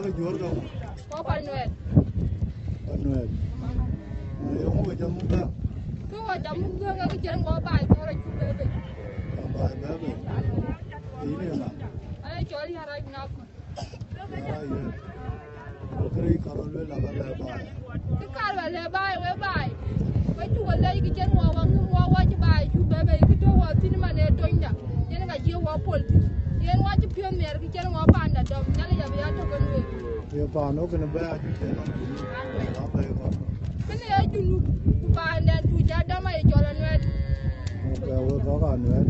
cái chuột đâu? Có phần nuôi. Phần nuôi. Không có chấm muỗng đâu. Cứ vào chấm muỗng gương cái chân có bài cho là chú bé vậy. Bài bé vậy. Tí này là. Ai cho đi ra nóc. Cái caro lên là cái bài. Cái caro là bài với bài. Cái chú lấy cái chân hoa cho bài chú bé vậy cái chỗ hoa xin mà nè trôi nhá. Nên cái chiều hoa pol. Nên hoa cho phiêu mẹ cái chân hoa pan đã đâm nhá là bây giờ cho con người. Bây pan nó cái nó bé chú chân nó. Cái này chú nu pan đen chú cha đâm ai cho là nuôi. Cái có cả nuôi.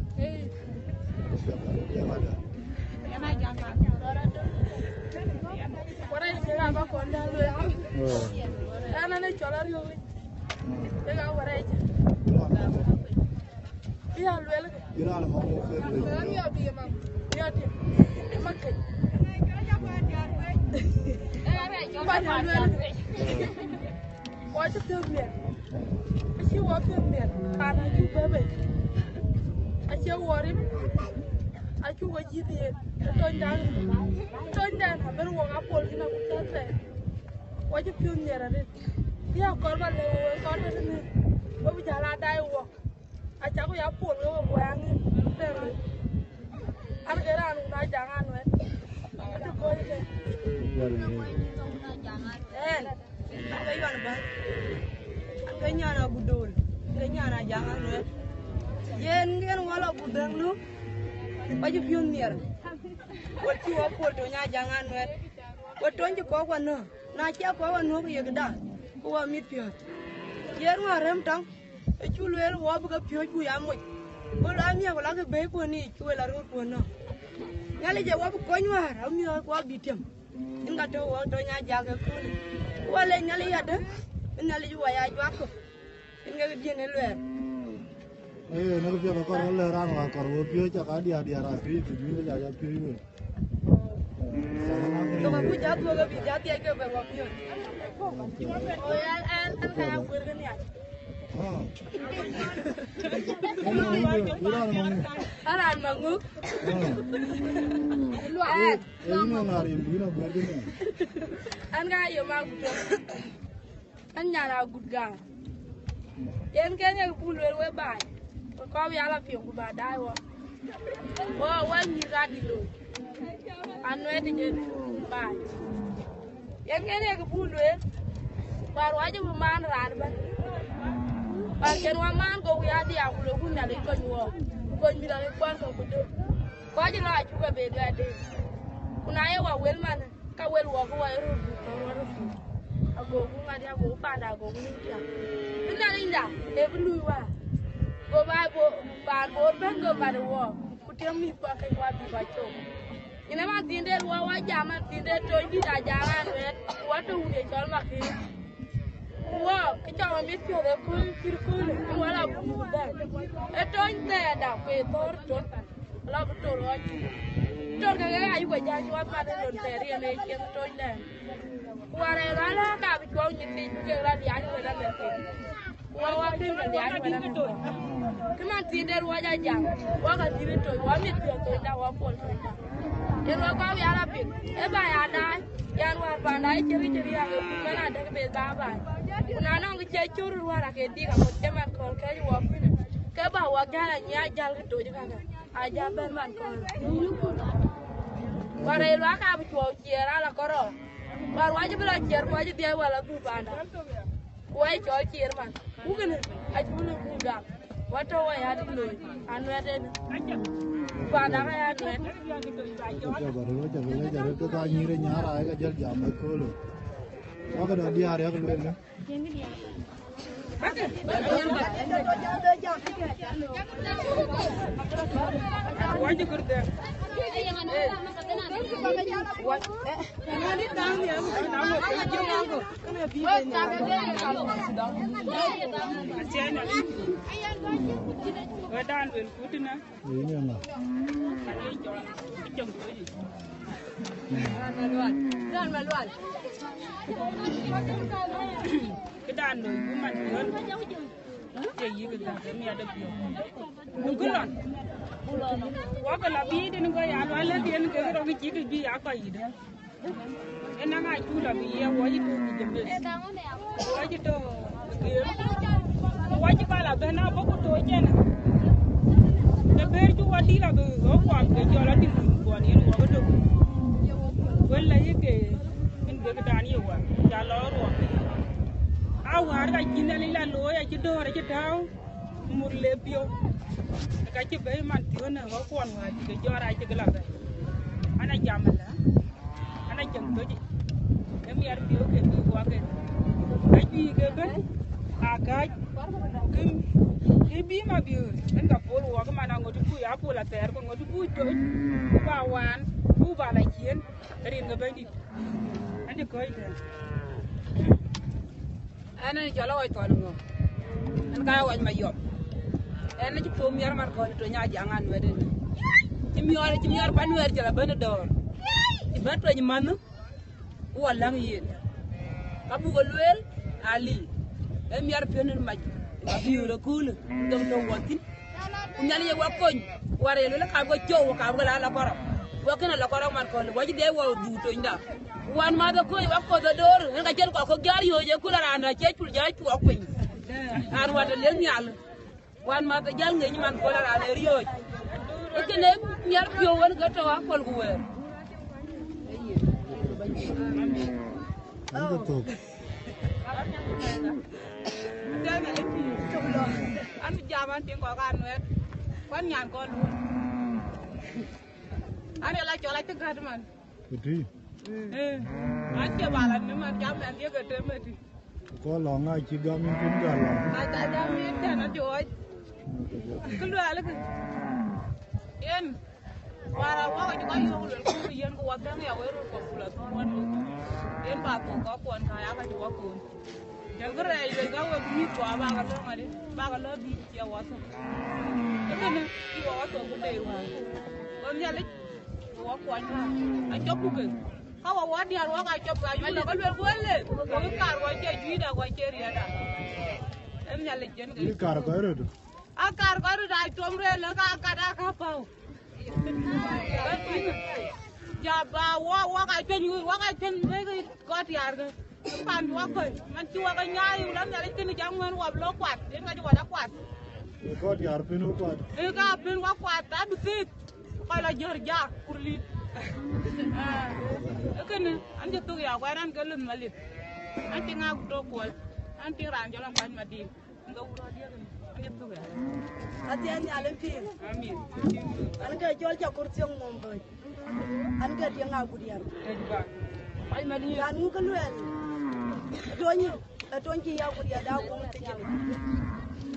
What is it about con da nuôi không? Anh này cho là nuôi. Cái cái what is? Iya nuôi là. Iya là mau phê nuôi. Cái này đi mà. Iya đi. Mà cái. Bạn nuôi. Quá chất thương miệt. Anh chưa quá thương miệt. Anh chưa bé bé. Anh chưa quá đi. Anh chưa có gì thì tôi đang làm bên ngoài Apple thì nó cũng tốt rồi. Quá chất thương miệt rồi. Iya con bạn này con này này. Bây giờ là đại quá. Anh chắc có Apple nó cũng quen đi. Anh cái nào cũng đã chẳng ăn vậy. Anh coi đi. Cái con ba, cái nhà nào bự đồn, cái nhà nào jangan rồi, yen cái nó là bự đằng luôn, bây giờ phiền nhiều, quật chua quật đồ nhà jangan rồi, quật trốn cho có quan nữa, na chia có quan nữa cái gì đó, qua mít phiền, yen mà rem trắng, chú luyện qua bữa phiền chú yam mồi, bữa làm nhà cái bé của ni chú là rồi của nó, nhà lấy giờ qua bữa coi nhau, làm nhà qua bị tiêm, những cái đồ nhà jangan cái wala nyali yada nyali juwa ya jwako inga diene lwer nó cái việc có nó ra ngoài còn phía cho cái dia ra phía thì mình bây giờ phía mình to ka puja to ga bi jati ke be wa pio Ôi anh phải học cái này. Anh ăn mà ngước. Anh gái yêu mà anh nhà nào gục gà. Em cái này cũng lười với bài. Có bây giờ là phiền của bà đại quá. Anh như ra đi luôn. Anh nói thì chơi bài. Em cái này cũng lười. Baru aja bermain rada. Bagian waman kau ya dia aku lagu nak ikut jual. Kau bilang ikut kau betul. Kau aja lah juga beda deh. Kunaya wa wel mana? Kau wel wa kau air rubu. Aku nggak dia aku pada aku ni dia. Benar indah. Belum wa. Kau ban ban kau pada wa. Kutia mi pakai wa di baco. Ini mah tindak wa jaman tindak tu tidak jalan wet. Waktu udah jual makin. Wow, cái trò mà biết kiểu đấy cứ nhưng mà là bù đấy. Cái trò này đã về tôi trốn là bù trốn rồi. Trốn cái ai cũng vậy nhưng mà ba đứa trốn tè riêng này kia trốn này. Qua đây là cả bị trốn như thế kia là đi ăn người ta để tiền. Qua đi là đi ăn người ta trốn. Cái mà tiền đây qua ra chẳng. Qua cái gì biết trốn qua biết kiểu tôi đã qua phone trốn. Yang lo kau biar apa? Bài ada. Yang luar pandai ceri aku mana ada kebetulan. Nana ngi chơi churu luar ke di kamu cemat kol ke wafin ke bawa gala nya jal gitu juga kan aja ben man kol bare lu aka bu ciera la koro baru aja belajar ku aja dia wala bu banda kuai col cier man bukan aja bulu budak wato wa ya di lu anu ada banda ka ya ne Coba baru ke ka nyire nyara ka jal jam ko lo maka dah dia hari aku luar kan wajib kerja cái đàn rồi cũng mạnh hơn cái gì cái đàn cái mía được nhiều đừng có lon quá cái là bí đi nó cái ăn nói lên tiền cái đó cái chỉ cái bí áo cái gì đó ena ngai chula biye waji to kijembe waji to waji bala bena boko to jena de berju wadi la be go kwa ke jola di ko ni no go to wala yake min be dani wa ya lo ro awar ga kinali la lo ya ci dore ci taw mur le bio ka ci be man tiona go kon wa ci jora ci gala be ana jamala ana jeng doji em yar bio ke ni wa ke ay bi ke ben akaj ke bi ma bio en ga pol wa ga mana ngoti ku ya pola ter ko ngoti ku to ba wan ku ba la kien rin ga ben dit ande ko ite ana ni jalo ay to ngo en ga wa ma yob en ci pom yar mar ko to nya jangan wede ci mi yor ban wer jala ben dor ibato ni man wala ngi kabu ko luel ali em yar penul maj biura kul dom do watin unyali ye wakon ware le ka go jowo ka go la koro wakina la koro man ko waji de wo du to nda wan ma da ko wakko do dor nga jel ko gar yo je kula rana ce tul ja tu ko an wada le nyal wan ma da jal ngi man ko la rana riyo ikene nyar yo won ga to wa kol gu wer Ano to? Anu jaman ting ko kan wet. Kon nyan ko lu. Are la chola te gad man. Kuti. Anje balan ni man jam nan ye gade meti. Ko lo nga chi ga min kun ga lo. Ada jam ni dan joj. Kelu ala ke. En para wa ko ko yo lu ku yen ko wa dang ya wero ko pula to wan. En ba ko ko kon ka ya ka wa ko. Jangre yo ga wa mi ko ba ga lo ngade. Ba ga lo bi ya wa so. Ekene ki wa to ko de wa. Kon ya le wa ko anya. A jopu ke. Ka wa di ar wa ka jopu ayu la ko le ko le. Ko ka ro je ju da ko je ri da. Em ya le jen Ni kar ko ro. A kar ko ro da tom re la ka da ka pau. Ya ba wa ka chen le ko ti ar ga. Pan wa ko man ti wa ka nya yu lam ya le tin jam ngan wa lo kwat den ga wa da kwat. Ko ti ar pinu ko. E ka pin wa kwat ta bi sit. Ko la jor ja kurli. Ekene anje tu ya kwa ran galun malit. Anti nga to ko. Anti ran jolan kwan madin. Nga wuro dia kan. Anje tu ya. Ati ani alempi. Amin. An ga jol ja kurtiong mombo. An ga dia nga gudiar. Ejba. Pai mali. Dan mu keluar. Tonyi ya gudiar da ko mutejene.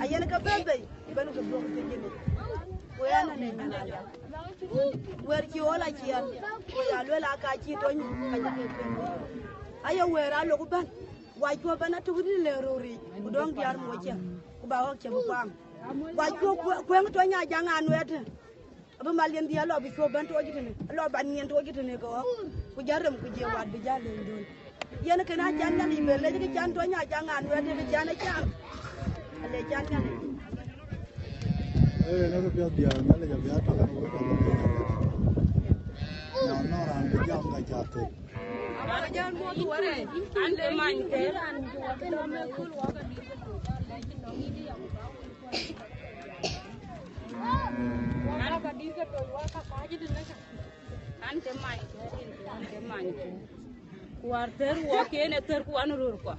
Ayen ka bebe, ibanu ka bro mutejene. Wayana ne nyana ya. Wer ki wala kiyan. Ko ya lela ka ki tonyi ka ke pembe. Ayo wera lo ku ban. Wa ko bana tugudi le rori. Ku dong diar mo che. Ku ba ho che bu kwam. Wa ko kweng to nya janga anwete. Aba malien dia lo bi ko ban to jitene. Lo ban nyen to jitene ko. Ku jaram ku je wa bi jale ndon. Yen kana janna ni bele ji jan to nya janga anwete bi jana jang. Ale janna ni. Na ko pya dia na le ja bya to ko ko. Na no ran bi jam ga ja to. Jan mo tu are. Ande man te. Ante mai kuarter wa kene ter ku anurur ko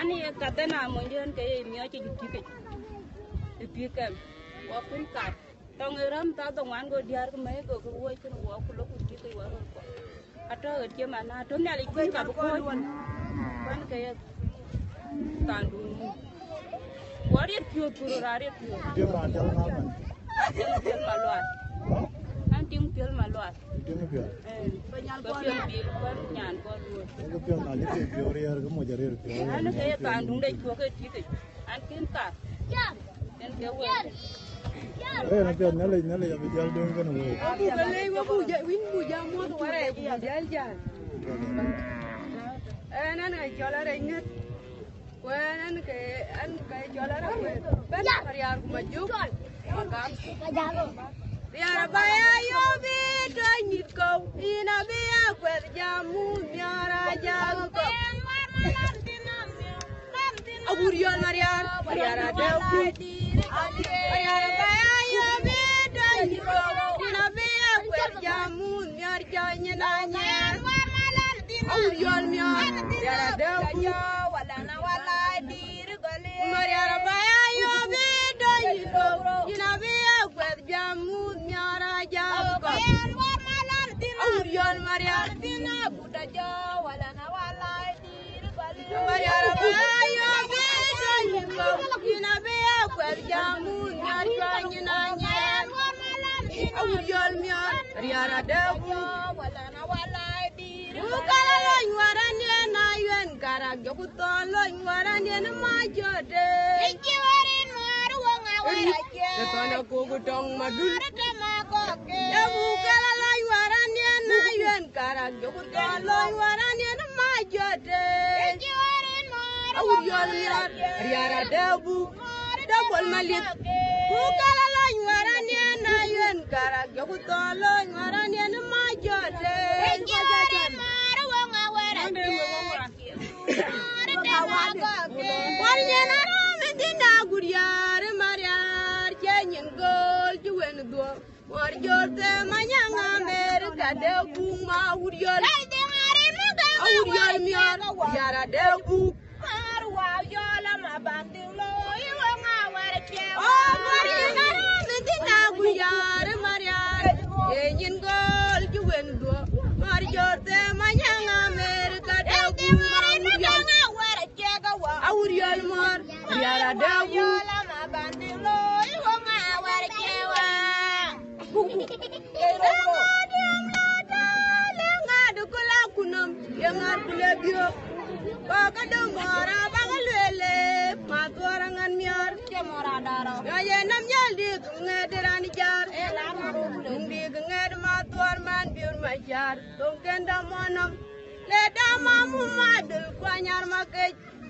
ani katena monjen ke mi ache jutike epikam wa kun kat tongeram ta tongan go diar ke mai go wo chen wa ku lo ku tike wa ko ato ke mana to ne ali kun ka ko kan ke tandu wari pyo puro rare pyo Dia ba jal na man. Anting malwat. Anting pil malwat. Dia ngi pya. Banyak pil bil kan nyan ko lu. Ko pya na li ke pyo ri ar ko mo jare pyo. Anu kaya tandung dai ko ke tike. An kin ka. En ke wo. Na pya na le ya bi jal dong ko no. Abu bele wa bu ja win bu ja mo to ware bu jal jal. Nan ga jola re nget. Nan ke an ga jola re ben yar ku maju. Makam. Ya baya yo bi to nyit ko ina bi ya kwel jamu Mariara Debu, Mariara Bayo Beda Yiko, Dina Bea Jamun, Miar Janya Nanya, Auriol Miar, Mariara Debu, Mariara Bayo Beda Yiko, Dina Bea Jamun, Miara Jabko, Auriol Mariara Dina Buddha Jawala Nawala. Mariara Bayo Beda Yiko, Dina Bea Jamun, Miar Janya Nanya, Auriol Miar, Mariara Debu, Ukala Warania na yuen karagyo kutolo Warania na majote. Ketana kugutong madul. Ya bukala Warania na yuen karagyo kutolo Warania na majote. Auriol miar Riara Debu Double Malik. Bukala Warania na yuen karagyo kutolo Warania na majote. Warriana Medina Guriar Mariar Kenyan Gold Juvendu Warrior de Manyanga America de Buma Uriol Uriol Miar Yara de Bu Marwa Yola Mabandilo Warriana Medina Guriar Mariar Kenyan Gold Juvendu Warrior de Manyanga America de Buma Auriol Mar, Yara Dabu, Bandilo,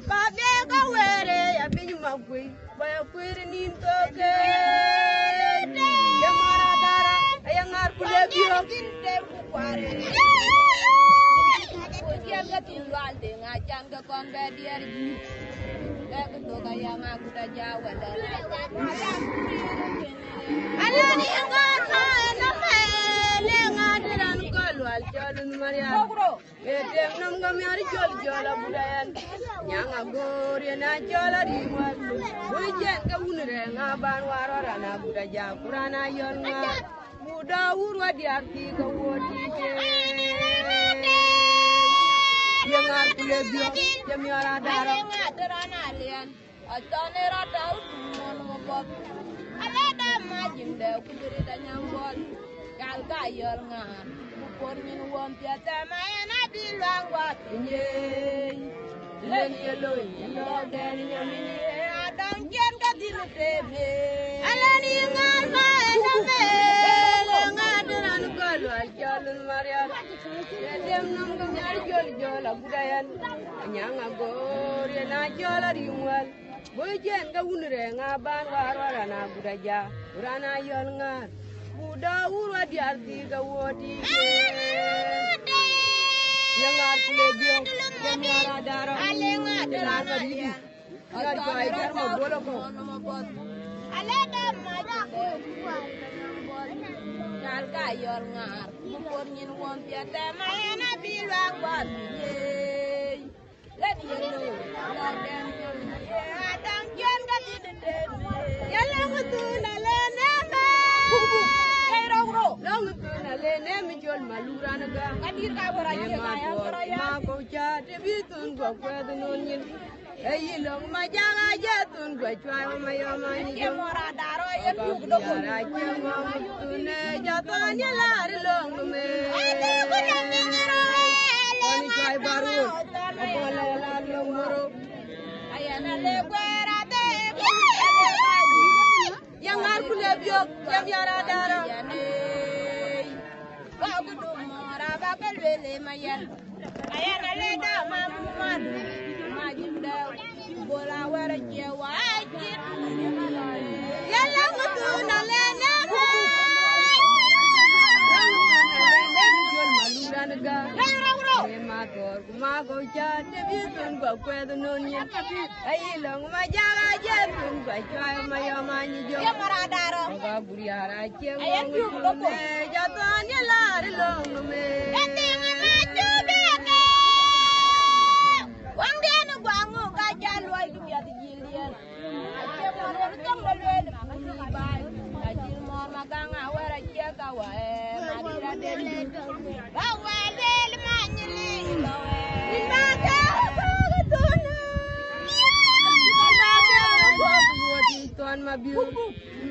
Babega were ya binyu magwe ba kwere nin toke ya maradara ya ngar kulebio kinde bukware ko jaga tinwal de ngajan ga kombe dier gi ga to ga ya ngaku ta jawala alani ngar ma na mele ngadiran kolwal jolun maria etem nam ngam yari jol jola budayan nyanga gori na jola riwal bujen ka unre ngaban warora na budaja kurana yonga buda urwa diarti ka wodi yangar kulebio jamiara daro ngadrana lian atane rada mon mobot alada majinde kudiri danyambol kal ga yonga Pornin won piata mayana bilangwa tinye len yelo yelo den yamini adam ken ka dilutebe alani ngal ma edame ngadran kolu ajalun maria dem nam gam yar jol jol abudayan nyanga gor na jol rimwal bojen ga unre ngaban warwara na budaja urana yon ngar Buda urwa diarti ga wodi yang kulebio jamiara daro alenga delanga ribu agar kai gar mo bolo ko alada majinde kal ka yor ngar bukor nyin won piata mayana bilwa kwat ye let yelo la dem adam jon ga dide yalla mutuna lena Long na le ne mi jol malura na ga kadir ka bora ke ga ya bora ya ma ko cha te bi tun go kwa de non yin e long ma ja ga ja tun go chwa ma yo ma ni ke mora daro e du do ko ra ke ma tun ne ja to ni la ri long me ate ko na mi ro le ni chai baru ko la la long moro ayana le kwera te yang ar kulebio jam yara daro Belele mayan ayan aleda mamadu majimda bola wara jewa ajit yalla mutuna lena jol malura naga tor kuma go cha te bi tun go kwe do non yin ai long ma ja ga je tun go cha ma yo ma ni jo ya mara daro ga buri ara che mo me ja to ni la ri long me ati ma ju be ke wang de no gwa ngo ga ja loi du ya ti ji lien che mo ro tong da le bai ga ji mo ma ga nga wa ra che ka wa e ma di ra de le ga wa le ma ni li lo e ni ma ga ko ga tu na tuan ma biu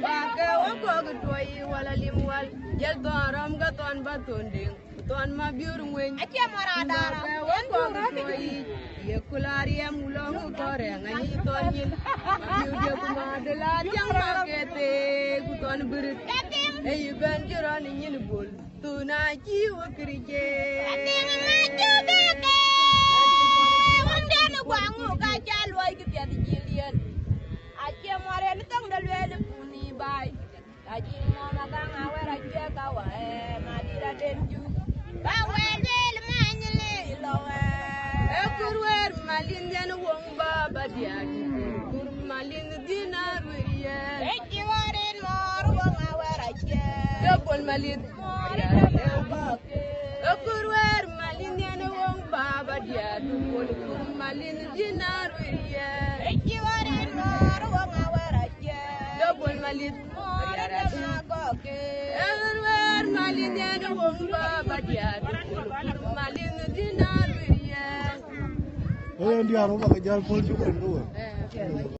ba ke wa ko ga toy wala lim wal jel doram ga ton ba tonding tuan ma biu ngwen ache mara dara wa ko ga toy ye kulari am ulong ko re ngani ton yin biu je kuma de la jang ma ke te ku ton birit e ben jiran yin bol tu na ji wa krije ati ma ju be ke wonde no gwangu ga jaloi ki ya di jilien ache more ni tong da lwe puni bai aji mo ma ga nga wa ra che ka wa e ma di ra den ju ba we le ma ni le lo e kurwer malin jan wong ba ba dia kur malin dinar wiye e ji waren mor wong wa ra che de pol malin e kurwer malin jan wong ba ba dia pol kur malin dinar wiye e ji waren mor wong wa ra che de pol malin Everywhere malin jan wong ba ba dia pol kur malin dinar wiye Oye, dia roba ke jalan pol juga tu.